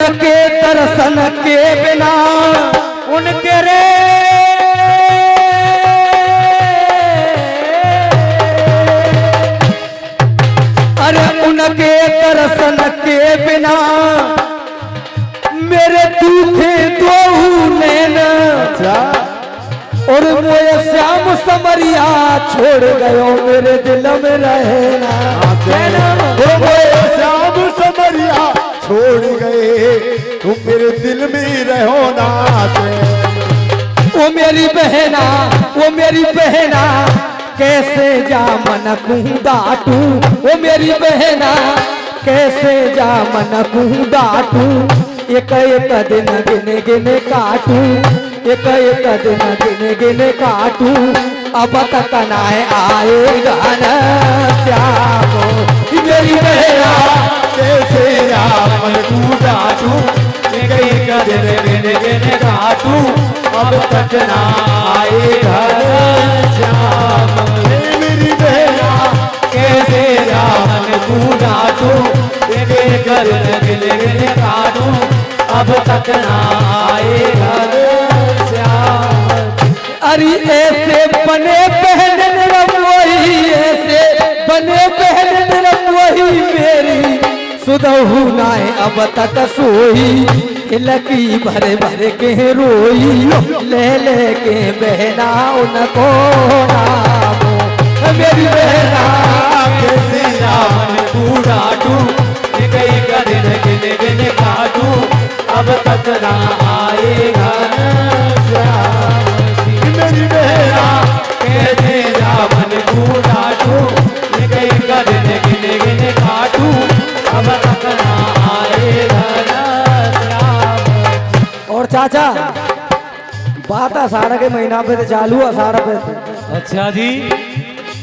उनके दर्शन के बिना उनके रे अरे उनके दर्शन के बिना मेरे दूखे दो नैना और मोए श्याम समरिया छोड़ गयो मेरे दिल में रहना मोए श्याम समरिया छोड़ गए तुम मेरे दिल में रहो ना। वो मेरी बहना कैसे जा मन डाटू वो मेरी बहना कैसे जा मन डाटू एक एक दिन गिने गिने काटू एक एक दिन गिने गिने काटू अब तक ना आएगा न श्याम मेरी बहना कैसे जा मन डाटू एक एक दिन गिने गिने काटू अब तक ना आएगा श्याम। मेरी बहना कैसे जा मन डाटू एक एक दिन गिने गिने काटू अब तक ना आएगा श्याम। अरे ऐसे बने बहन वही ऐसे बने बहन वही मेरी सुदहू नाए अब तक सोई लकी भरे भरे के रोई ले के बहना उनको नामो मेरी बहना कैसे राम डाटू एक एक दिन गिने गिने काटू अब तक ना आएगा श्याम। मेरी बहना कैसे राम डाटू एक एक दिन गिने गिने काटू अब तक ना आएगा श्याम। और चाचा बात अषाढ़ के महीना पे तो चालू अषाढ़ पे अच्छा जी।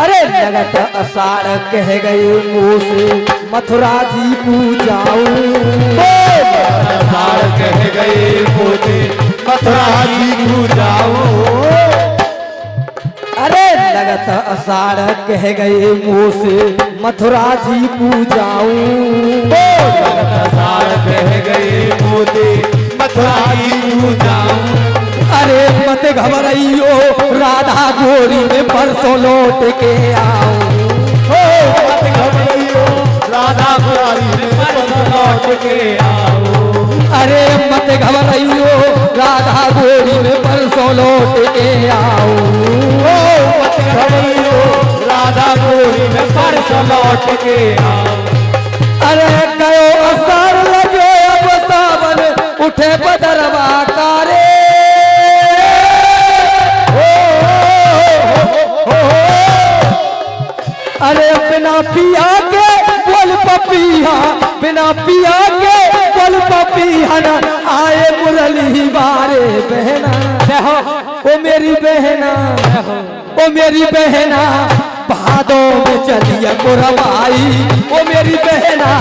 अरे लगत अषाढ़ कह गई मुँह से मथुरा जी पूजाऊं अषाढ़ कह गए मोते मथुरा जी पूजाऊं। अरे लगत अषाढ़ कह गए मुँह से मथुरा जी पूजाऊं अषाढ़ कह गए मोते मथुरा जी पूजाऊं। अरे मत घबराइयो राधा गोरी में परसों लौट के आऊं मत घबराइयो राधा गोरी में परसों लौट के आओ। अरे मत घबराइयो राधा गोरी में परसों लौट के आऊं मत घबराइयो राधा गोरी में परसों लौट के आओ। अरे कयो अषाढ़ लगे अब सावन उठे बदरवा कारे अरे बिना पिया के बोल पपिया बिना पिया के बोल पपिया न आए मुरली बारे बहना ओ मेरी बहना ओ मेरी बहना भादों में चलिए पुरवाई ओ मेरी बहना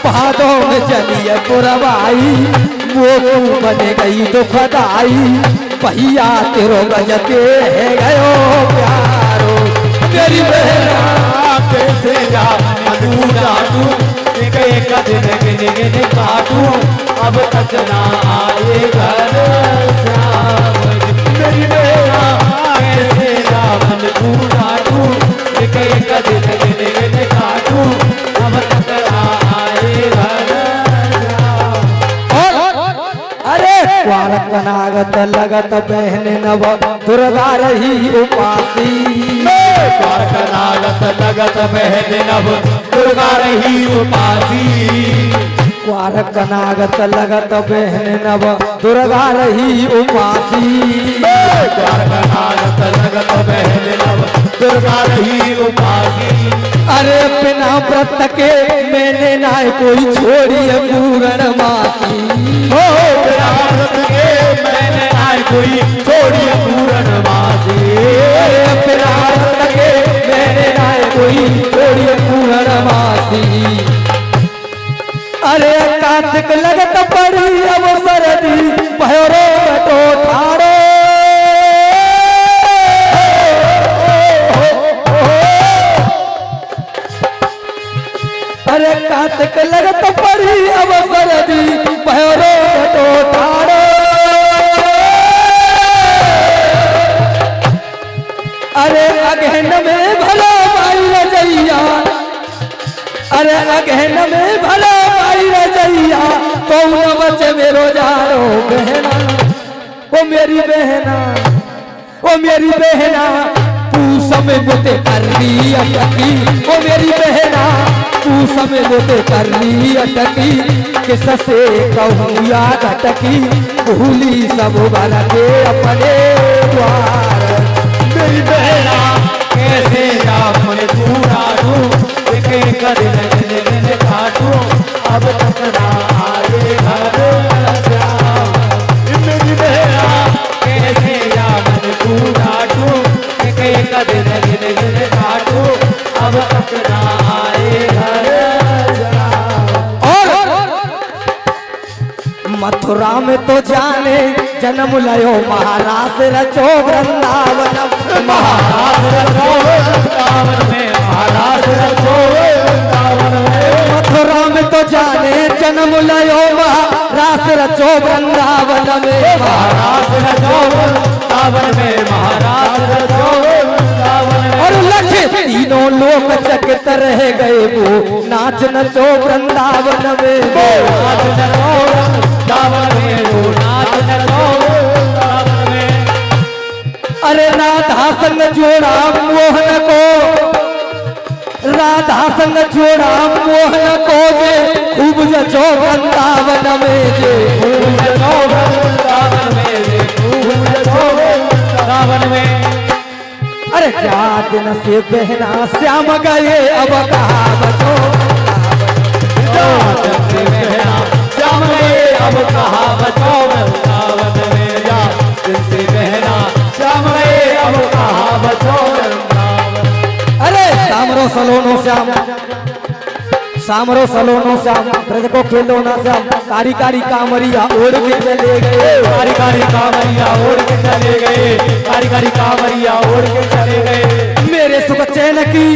भादों में चलिए पुरवाई वो बने गई दुखदाई भैया तेरो गजते है गयो प्यारो मेरी बहना कैसे जा मधु डाटू एक एक दिन गिने गिने काटू अब तक ना आएगा श्याम। मेरी बहना कैसे जा मधु डाटू एक एक दिन गिने गिने काटू अब तक ना आएगा श्याम। अरे क्वारक नागत लगत बहन नव दुर्गा रही उपासी नागत लगत बहन नव दुर्गा रही उपासी। क्वारक नागत लगत बहन नव दुर्गा रही उपासी नागत लगत बहन नव दुर्गा रही उपासी। अरे बिना व्रत के मैंने ना कोई छोड़ी पूरण मासी बिना व्रत के मैंने ना कोई छोड़ी पूरण मासी। बिना व्रत के मैंने ना कोई छोड़ी पूरण मासी। अरे कार्तिक लगत पड़ी अब सरदी भैरो बटो ठाड़ो अरे कार्तिक लगत पड़ी अब सरदी भयो गहन में भले भाई रजैया तो न बचे मेरो जारो बहना। ओ मेरी बहना, ओ मेरी बहना पूछ में मुझे कर ली अटकी। ओ मेरी बहना पूछ में मुझे कर ली अटकी। किस से कहूँ याद अटकी भूली सब भर के अपने द्वार। मेरी बहना कैसे जामन पूरा दूं, एक एक दिन काटूं, अब तक ना आए घर श्याम। मेरी बहना कैसे जामन पूरा दूं, एक एक दिन काटूं, अब तक ना आए घर श्याम। और मथुरा में तो जाने जन्म लयो महाराज रचो वृंदावन। महाराज रचो वृंदावन में, महाराज रचो वृंदावन में। मथुरा में तो जाने जन्म लयो महाराज रचो वृंदावन में। महाराज रचो वृंदावन में, महाराज रचो वृंदावन में। और लखे तीनों लोग चकित रह गए वो नाच नचो वृंदावन में। नाच नचो वृंदावन में, वो नाच नचो वृंदावन में। अरे राधा संग जोड़ा मोहन को, राधा संग जोड़ा मोहन को जे खूब जचो वृंदावन में। जे खूब जचो वृंदावन में, जे खूब जचो वृंदावन में। अरे क्या दिन से बहना श्याम गए अब कहा बचो। दिन से बहना श्याम गए अब कहा बचो वृंदावन में। जा दिन से बहना श्याम गए अब कहा बचो वृंदावन। अरे सामरो सलोनो श्याम, सामरो सलोनो श्याम ब्रज को खेलो ना श्याम। कारी कारी कामरिया ओढ़ के चले गए। कारी कारी कांवरिया ओढ़ के चले गए, कारी कारी कांवरिया ओढ़ के चले गए। मेरे सुख चैन की,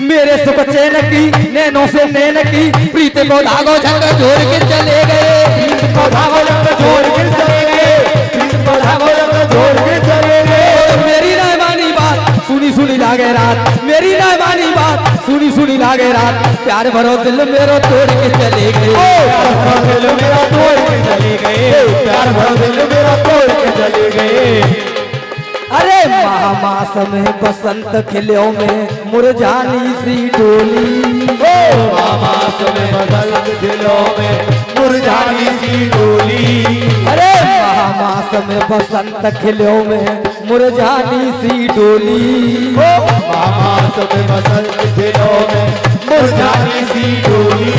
मेरे सुख चैन की नैनों से नैन की प्रीत को धागो झंग जोड़ के चले गए। प्रीत को धागो झंग जोड़ के चले गए, प्रीत को धागो झंग जोड़ के चले गए। मेरी ना मानी बात सुनी सुनी लागे रात, मेरी ना मानी बात सुनी सुनी लागे रात। प्यार भरो दिल मेरो तोड़ के चले गए। प्यार भरो दिल मेरा तोड़ के चले गए, प्यार भरो दिल मेरा तोड़ के चले गए। अरे महामास में बसंत खिलो में मुरझानी सी डोली। महामास में बसंत खिलो में मुरझानी सी डोली। अरे महामास में बसंत खिलो में मुरझानी सी डोली। महामास में बसंत खिलो में मुरझानी सी डोली।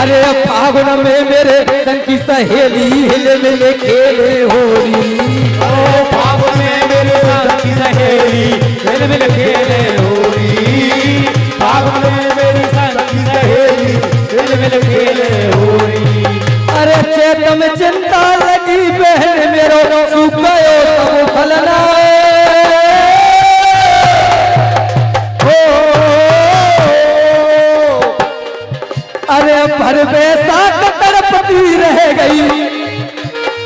अरे फागुन में मेरे संग की सहेली हिले मिले खेले होली। फागुन में मेरे संग की सहेली हिल मिल खेले होली। फागुन में मेरी संग की सहेली हिल मिल खेले होली। अरे चेत में चिंता लगी बहन मेरो सुख गयो सब फलना। अरे भर बेसा तड़पती रह गई,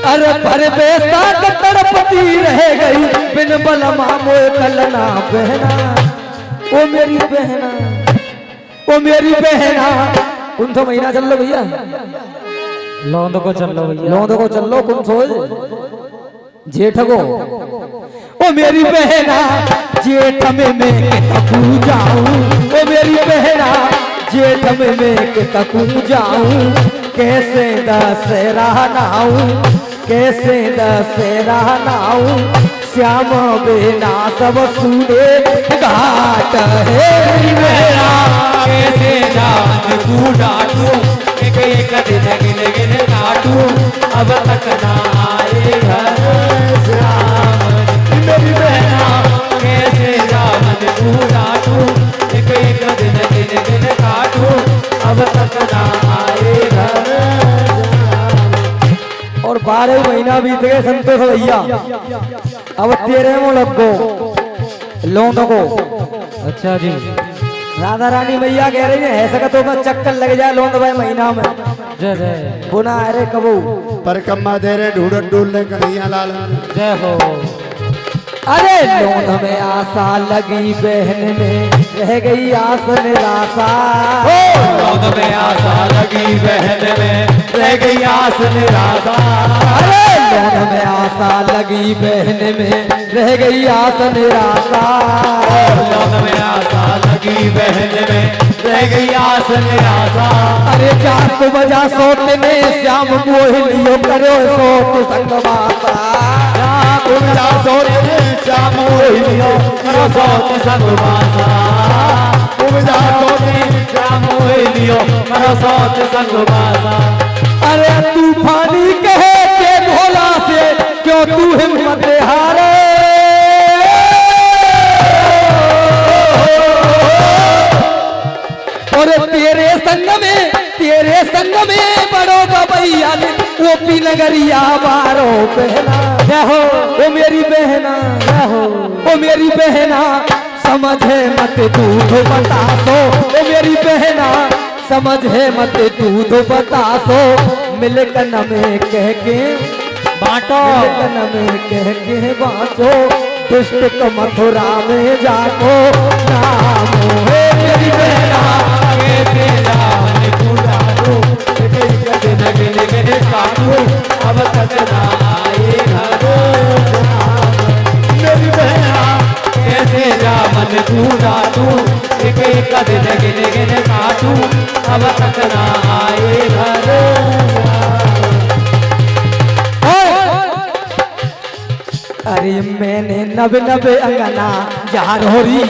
अरे भर बेसा तड़पती रह गई बिन बलमा मोए कलना बहना। ओ मेरी बहना, ओ मेरी बहना। कौन सा महीना चल लो भैया? लौंद को चल लो भैया, लौंद को चल लो। कौन सो जेठ को। ओ मेरी बहना जेठ में मैं के तकू जाऊं। ओ मेरी बहना जेठ में मैं के तकू जाऊं। कैसे दशहरा नाऊं, कैसे दशहरा नाऊं। श्याम बिना सब सूरे घाट है। मेरी बहना कैसे जान तू डांटू, एक एक दिन गिन गिन काटू, अब तक ना आए घर श्याम। मेरी बहना कैसे जान तू डांटू, एक एक दिन गिन गिन काटू, अब तक ना आए घर श्याम। और 12 महीना बीत गए संतोष भैया। अब 13 लग गो लौंद को। अच्छा जी। राधा रानी मैया कह रही है ऐसा का तो मैं चक्कर लग जाए लौंद भाई महीना में। जय जय, बुना अरे कबू परिक्रमा दे रहे ढूंढत ढूंढ कन्हैया लाल। जय हो। अरे लौंद में आशा लगी बहन में रह गई आस निराशा। लौन में आशा लगी बहन में रह गई आस निराशा। अरे लौन में आशा लगी बहन में रह गई आस निराशा। लौन में आशा लगी बहन में रह गई आस निराशा। अरे 4 बजा सोतने श्याम मोहिनियो करो सोत संगवासा। जा सोने श्याम मोहिनियो करो सोत संगवासा। जा सोने श्याम मोहिनियो करो सोत संगवासा। अरे तूफानी कहे के भोला से क्यों तू हिम्मत हारे। और तेरे संग में बड़ो गवैया ने वो पी नगरिया बारो बहना। हो वो मेरी बहना, हो वो मेरी बहना समझे मत दूध बतासो। वो मेरी बहना समझे मत दूध बतासो। मिल कन में कह के बांटो, मिल कन में कह के बाँचो। दुष्ट मथुरा में जाको नाम है मेरी बहना। कैसे जावन पूरा दो एक दिन गिन गिन काटू अब तक ना आए घर श्याम। मेरी बहना कैसे जावन पूरा दो एक दिन गिन गिन काटू अब तक ना आए घर श्याम। अरे मैंने नब नब अंगना जार हो रही